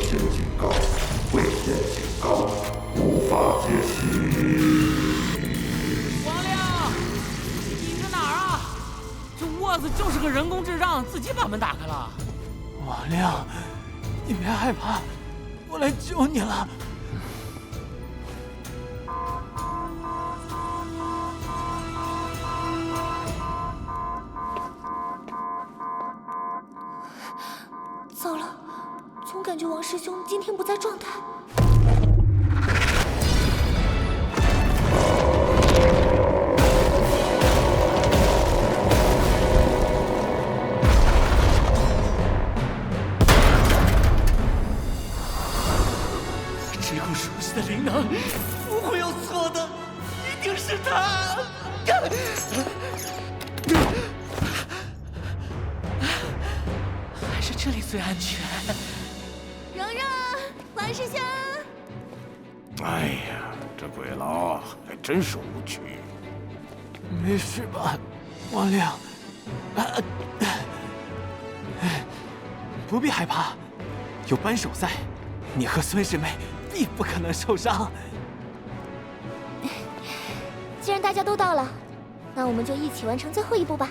身警告，未见警告，无法解析。王亮，你在哪儿啊？这窝子就是个人工智障，自己把门打开了。王亮，你别害怕，我来救你了。糟了，总感觉王师兄今天不在状态。这股熟悉的灵能，不会有错的，一定是他。还是这里最安全。蓉蓉，王师兄，哎呀，这鬼佬还真是无趣。没事吧，王亮？不必害怕，有扳手在，你和孙师妹必不可能受伤。既然大家都到了，那我们就一起完成最后一步吧。